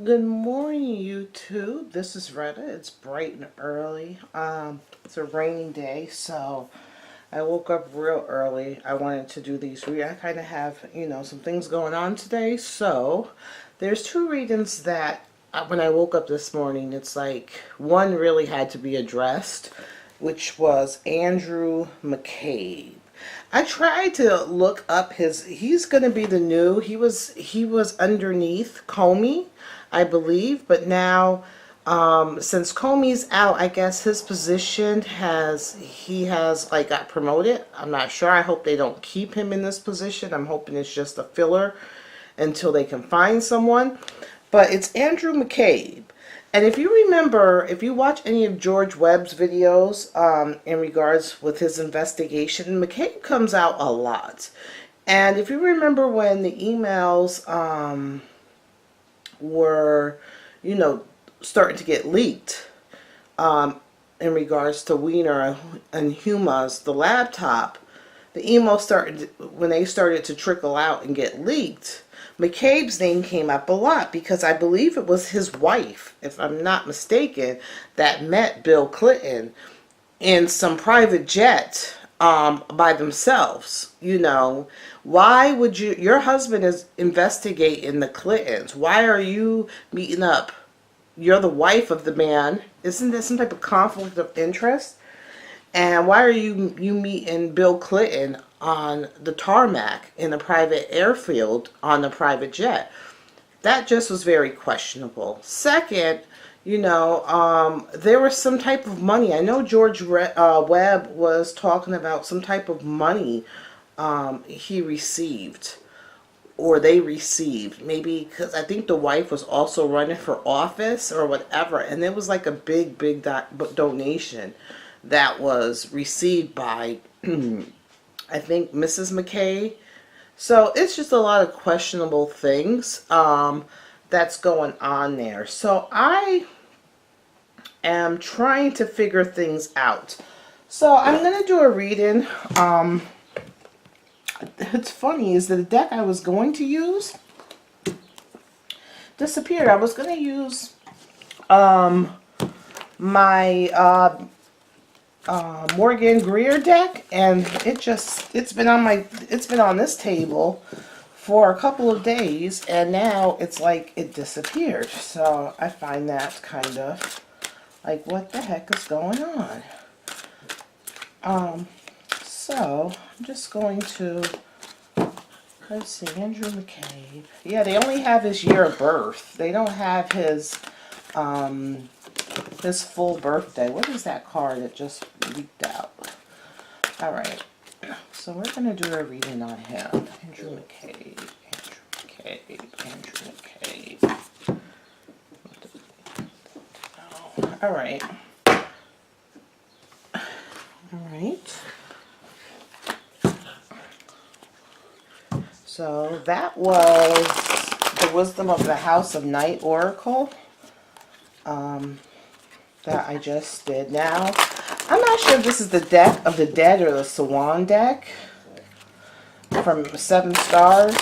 Good morning, YouTube. This is Retta. It's bright and early. It's a rainy day, so I woke up real early. I wanted to do these I kind of have, some things going on today. So there's two readings that when I woke up this morning, it's like one really had to be addressed, which was Andrew McCabe. I tried to look up he's going to be the new, he was underneath Comey, I believe, but now since Comey's out, I guess his position he has like got promoted. I'm not sure. I hope they don't keep him in this position. I'm hoping it's just a filler until they can find someone. But it's Andrew McCabe. And if you remember, if you watch any of George Webb's videos in regards with his investigation, McCabe comes out a lot. And if you remember when the emails were, starting to get leaked in regards to Weiner and Huma's, the laptop, the emails started, when they started to trickle out and get leaked, McCabe's name came up a lot because I believe it was his wife, if I'm not mistaken, that met Bill Clinton in some private jet by themselves. Why would your husband is investigating the Clintons. Why are you meeting up? You're the wife of the man. Isn't there some type of conflict of interest? And why are you meeting Bill Clinton on the tarmac in the private airfield on the private jet? That just was very questionable. Second, there was some type of money. I know George Webb was talking about some type of money he received, or they received, maybe because I think the wife was also running for office or whatever, and it was like a big donation that was received by I think Mrs. McKay. So it's just a lot of questionable things that's going on there. So I am trying to figure things out. So I'm going to do a reading. It's funny is that the deck I was going to use disappeared. I was going to use my Morgan Greer deck, and it's been on this table for a couple of days, and now it's like it disappeared. So I find that kind of like, what the heck is going on? So I'm just going to, let's see, Andrew McCabe. Yeah, they only have his year of birth. They don't have his full birthday. What is that card that just leaked out? All right. So we're going to do a reading on him. Andrew McCabe. Andrew McCabe. All right. All right. So that was the Wisdom of the House of Night Oracle that I just did. Now, I'm not sure if this is the Deck of the Dead or the Swan deck from 7 Stars,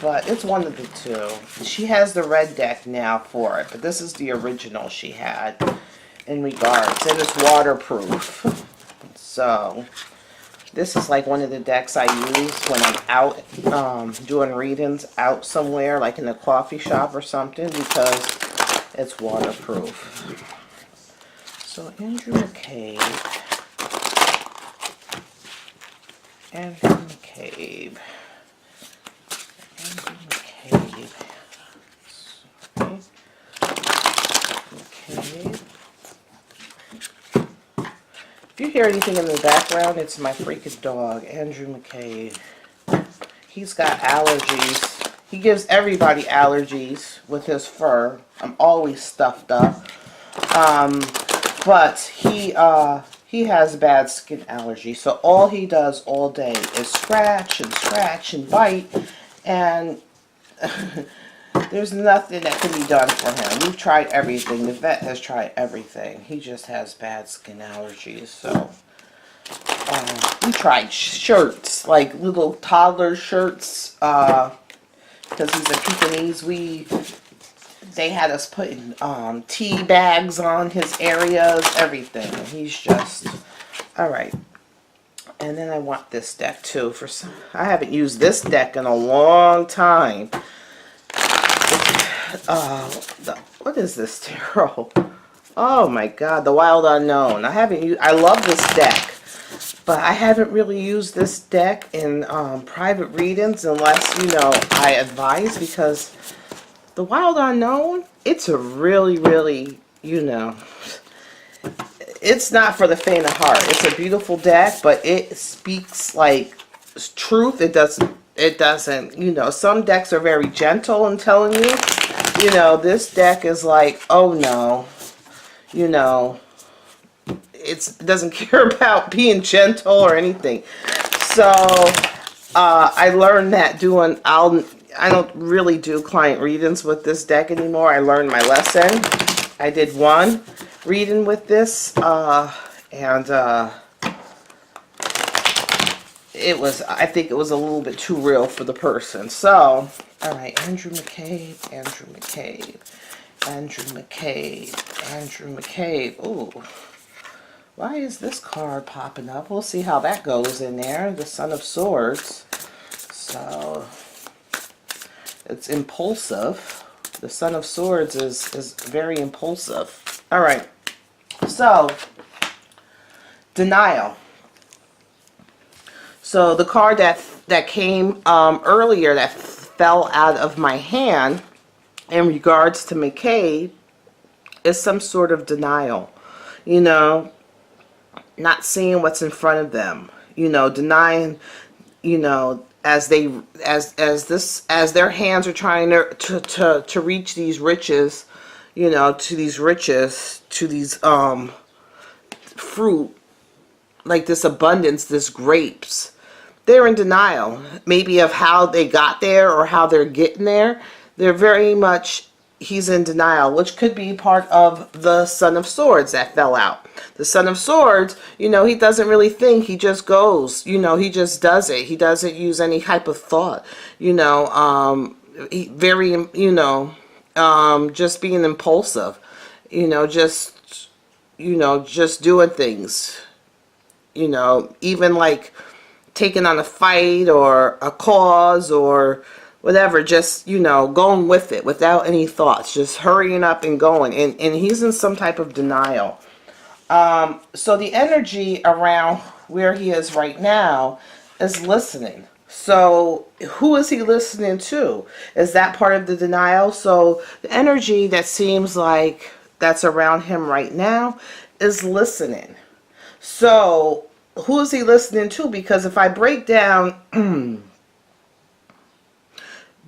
but it's one of the two. She has the red deck now for it, but this is the original she had in regards, and it's waterproof. So this is like one of the decks I use when I'm out doing readings out somewhere, like in a coffee shop or something, because it's waterproof. So Andrew McCabe. Andrew McCabe. Andrew McCabe. Sorry. McCabe. If you hear anything in the background, it's my freaking dog, Andrew McCabe. He's got allergies. He gives everybody allergies with his fur. I'm always stuffed up. But he has bad skin allergy. So all he does all day is scratch and bite. And there's nothing that can be done for him. We've tried everything. The vet has tried everything. He just has bad skin allergies. So we tried shirts, like little toddler shirts, because he's a Pekingese. We they had us putting tea bags on his areas, everything. And he's just, all right. And then I want this deck too. I haven't used this deck in a long time. What is this tarot? Oh my God, the Wild Unknown. I love this deck, but I haven't really used this deck in private readings unless, you know, I advise, because the Wild Unknown, it's a really, really, you know, it's not for the faint of heart. It's a beautiful deck, but it speaks like truth. It doesn't, you know, some decks are very gentle in telling you. You know, this deck is like, oh no, you know, it doesn't care about being gentle or anything. So I learned that I don't really do client readings with this deck anymore. I learned my lesson. I did one reading with this, and I think it was a little bit too real for the person. So, all right, Andrew McCabe, Andrew McCabe, Andrew McCabe, Andrew McCabe. Ooh, why is this card popping up? We'll see how that goes in there. The Son of Swords. So, it's impulsive. The Son of Swords is very impulsive. All right, so, denial. So the card that came earlier that fell out of my hand in regards to McCabe is some sort of denial. You know, not seeing what's in front of them. You know, denying, you know, as their hands are trying to reach these riches, you know, to these fruit, like this abundance, this grapes. They're in denial, maybe of how they got there or how they're getting there. They're very much, he's in denial, which could be part of the Son of Swords that fell out. The Son of Swords, you know, he doesn't really think, he just goes, you know, he just does it. He doesn't use any type of thought, you know, just being impulsive, you know, just doing things, you know, even like taking on a fight or a cause or whatever, just, you know, going with it without any thoughts, just hurrying up and going. And he's in some type of denial. So the energy around where he is right now is listening. So who is he listening to? Is that part of the denial? So the energy that seems like that's around him right now is listening. So who is he listening to? Because if I break down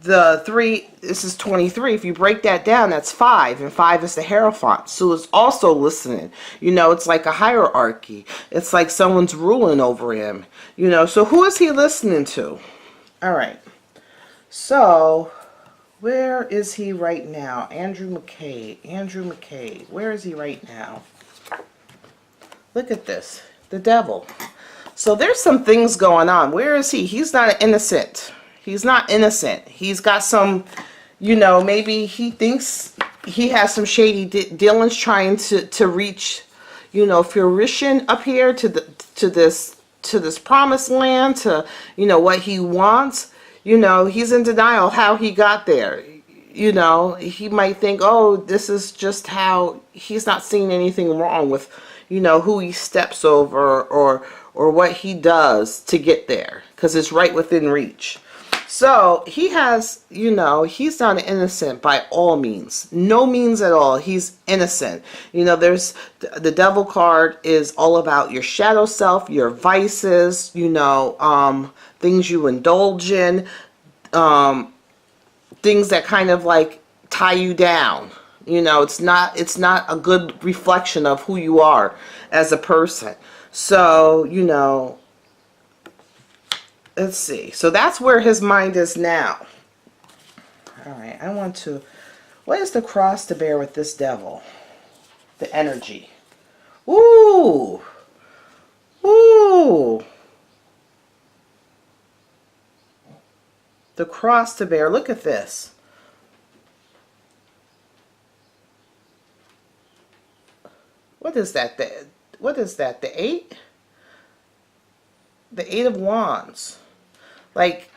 the 3, this is 23. If you break that down, that's 5, and 5 is the Hierophant. So it's also listening. You know, it's like a hierarchy. It's like someone's ruling over him. You know, so who is he listening to? All right. So where is he right now? Andrew McCabe. Andrew McCabe. Where is he right now? Look at this. The Devil. So there's some things going on. Where is he? He's not innocent. He's not innocent. He's got some, you know, maybe he thinks he has some shady dealings trying to reach, you know, fruition up here to this promised land, to, you know, what he wants. You know, he's in denial how he got there. You know, he might think, oh, this is just how, he's not seeing anything wrong with, you know, who he steps over or what he does to get there, because it's right within reach. So he has, you know, he's not innocent by all means. No means at all. He's innocent. You know, there's the Devil card is all about your shadow self, your vices, you know, things you indulge in, things that kind of like tie you down. You know, it's not a good reflection of who you are as a person. So, you know, let's see. So that's where his mind is now. All right, I want to, what is the cross to bear with this Devil? The energy. Ooh. Ooh. The cross to bear. Look at this. What is that? What is that? The eight? The Eight of Wands. Like,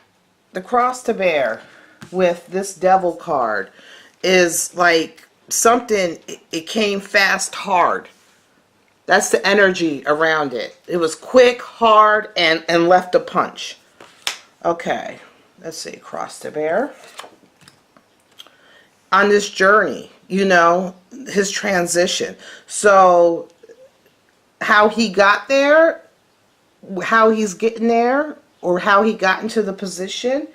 the cross to bear with this devil card is like something, it came fast, hard. That's the energy around it. It was quick, hard, and left a punch. Okay, let's see, cross to bear. On this journey, you know, his transition. So, how he got there, how he's getting there, or how he got into the position,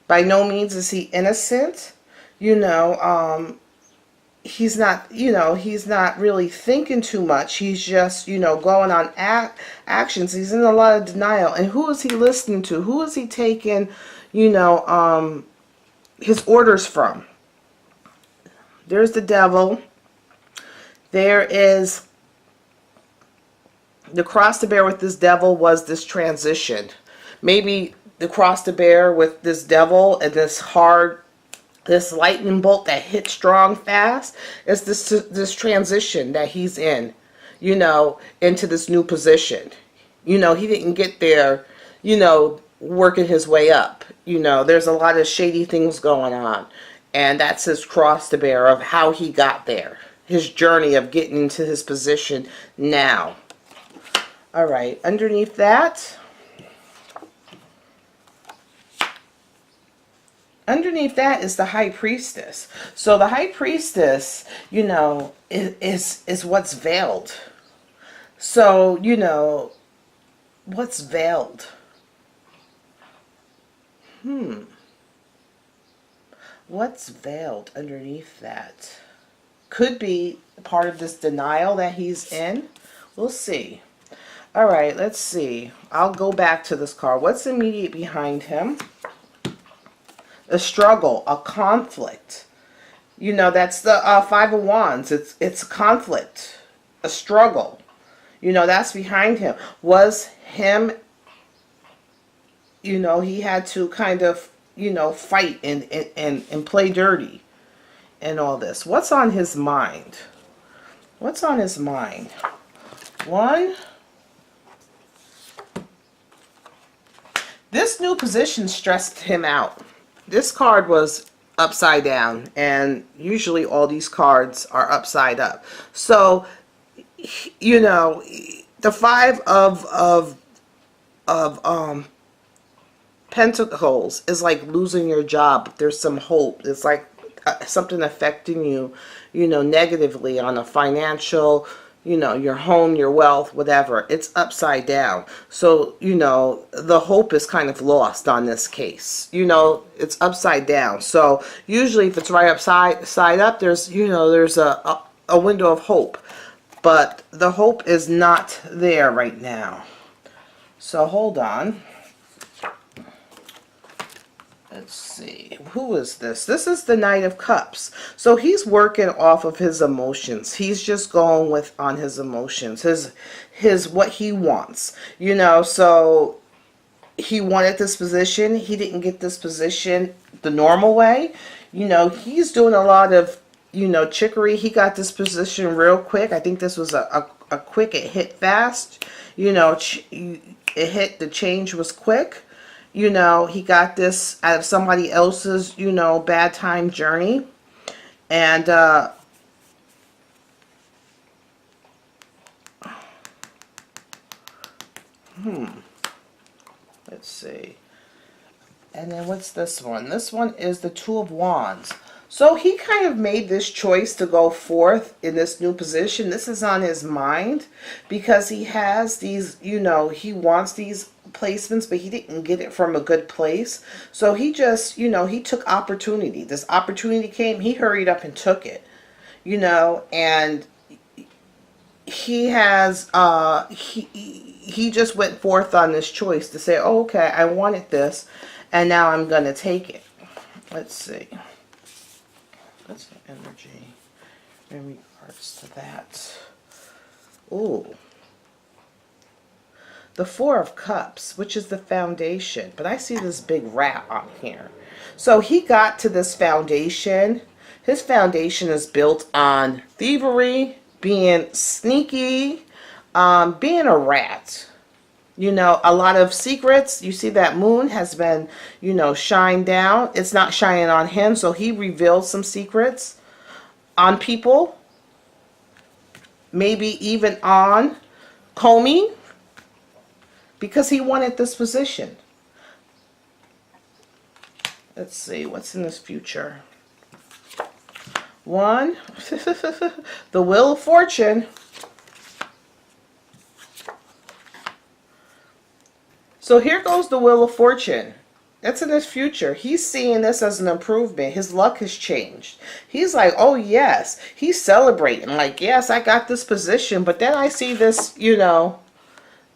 by no means is he innocent. You know, he's not, you know, he's not really thinking too much. He's just, you know, going on actions. He's in a lot of denial. And who is he listening to? Who is he taking, you know, his orders from? There's the devil. There is the cross to bear with this devil was this transition. Maybe the cross to bear with this devil and this hard, this lightning bolt that hit strong fast is this transition that he's in, you know, into this new position. You know, he didn't get there, you know, working his way up. You know, there's a lot of shady things going on. And that's his cross to bear of how he got there. His journey of getting into his position now. All right, underneath that, is the High Priestess. So the High Priestess, you know, is what's veiled. So, you know, what's veiled? What's veiled underneath that? Could be part of this denial that he's in. We'll see. All right, let's see. I'll go back to this card. What's immediate behind him? A struggle, a conflict. You know, that's the Five of Wands. It's conflict, a struggle. You know, that's behind him. Was him, you know, he had to kind of, you know, fight and play dirty and all this. What's on his mind? What's on his mind? One. This new position stressed him out. This card was upside down, and usually all these cards are upside up. So, you know, the Five of Pentacles is like losing your job. There's some hope. It's like something affecting you, you know, negatively on a financial, you know, your home, your wealth, whatever. It's upside down. So, you know, the hope is kind of lost on this case. You know, it's upside down. So usually if it's right side up, there's, you know, there's a window of hope. But the hope is not there right now. So hold on. Let's see. Who is this? This is the Knight of Cups. So he's working off of his emotions. He's just going with on his emotions. His what he wants. You know, so he wanted this position. He didn't get this position the normal way. You know, he's doing a lot of, you know, trickery. He got this position real quick. I think this was a quick, it hit fast. You know, it hit, the change was quick. You know, he got this out of somebody else's, you know, bad time journey. And, let's see. And then what's this one? This one is the Two of Wands. So he kind of made this choice to go forth in this new position. This is on his mind because he has these, you know, he wants these placements, but he didn't get it from a good place. So he just, you know, he took opportunity. This opportunity came, he hurried up and took it, you know, and he has, he just went forth on this choice to say, oh, okay, I wanted this, and now I'm going to take it. Let's see. That's the energy in regards to that. Ooh. The Four of Cups, which is the foundation. But I see this big rat on here. So he got to this foundation. His foundation is built on thievery being sneaky, being a rat. You know, a lot of secrets. You see that moon has been, you know, shined down. It's not shining on him, so he revealed some secrets on people. Maybe even on Comey, because he wanted this position. Let's see, what's in this future? One, the Wheel of Fortune. So here goes the Wheel of Fortune. That's in his future. He's seeing this as an improvement. His luck has changed. He's like, oh yes. He's celebrating. Like, yes, I got this position. But then I see this, you know,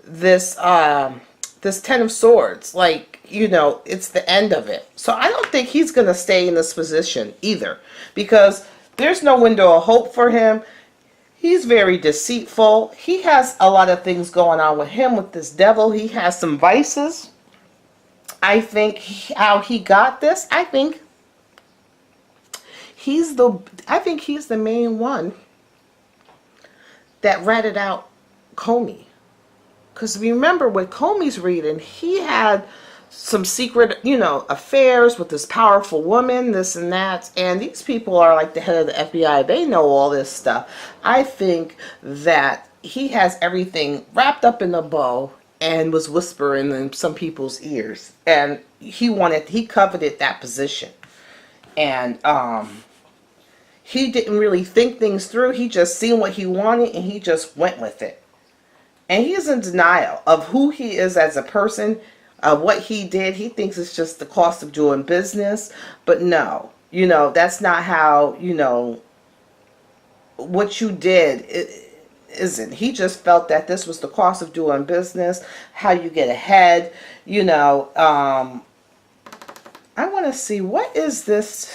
this Ten of Swords. Like, you know, it's the end of it. So I don't think he's going to stay in this position either. Because there's no window of hope for him. He's very deceitful. He has a lot of things going on with him, with this devil. He has some vices. I think how he got this, I think he's the main one that ratted out Comey. Because remember, with Comey's reading, he had some secret, you know, affairs with this powerful woman, this and that. And these people are like the head of the FBI. They know all this stuff. I think that he has everything wrapped up in a bow and was whispering in some people's ears. And he coveted that position. And he didn't really think things through. He just seen what he wanted and he just went with it. And he is in denial of who he is as a person, of what he did. He thinks it's just the cost of doing business. But no, you know, that's not how, you know, what you did isn't. He just felt that this was the cost of doing business, how you get ahead, you know. I want to see, what is this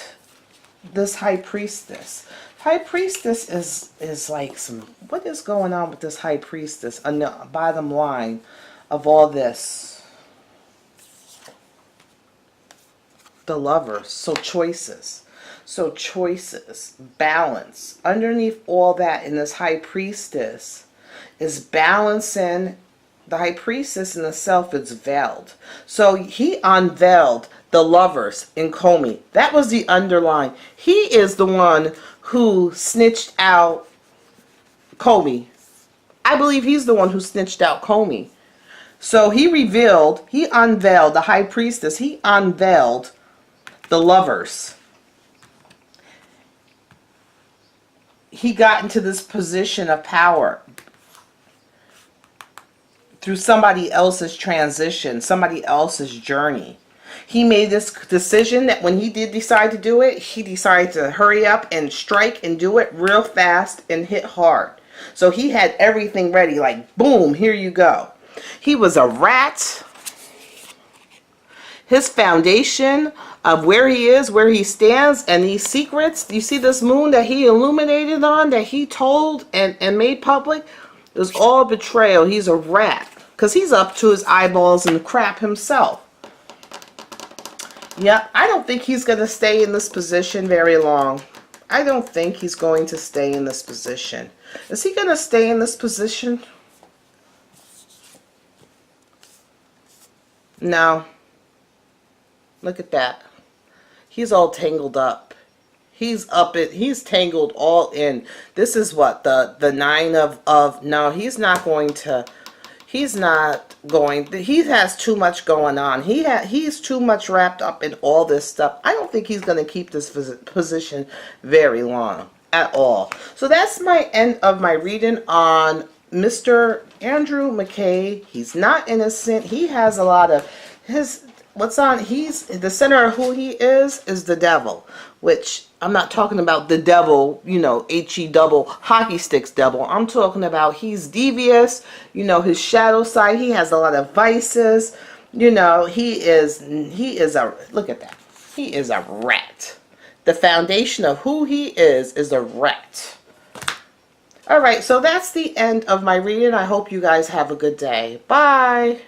High Priestess? High Priestess is like some, what is going on with this High Priestess on the bottom line of all this? The Lovers. So choices. So choices. Balance. Underneath all that in this High Priestess is balancing. The High Priestess in itself is veiled. So he unveiled the Lovers in Comey. That was the underlying. He is the one who snitched out Comey. I believe he's the one who snitched out Comey. So he unveiled the High Priestess. He unveiled the Lovers. He got into this position of power through somebody else's transition, somebody else's journey. He made this decision that when he did decide to do it, he decided to hurry up and strike and do it real fast and hit hard. So he had everything ready, like boom, here you go. He was a rat. His foundation of where he is, where he stands, and these secrets, you see this moon that he illuminated on, that he told and made public, it was all betrayal. He's a rat because he's up to his eyeballs in crap himself. Yeah, I don't think he's going to stay in this position very long. I don't think he's going to stay in this position. Is he going to stay in this position? No. Look at that. He's all tangled up. He's tangled all in. This is what, the nine of no, he's not going to, he has too much going on. He's too much wrapped up in all this stuff. I don't think he's going to keep this position very long at all. So that's my end of my reading on Mr. Andrew McCabe. He's not innocent. He has a lot of he's the center of who he is the devil, which I'm not talking about the devil, you know, HE double hockey sticks devil. I'm talking about he's devious, you know, his shadow side. He has a lot of vices, you know. He is a, look at that. He is a rat. The foundation of who he is a rat. All right, so that's the end of my reading. I hope you guys have a good day. Bye.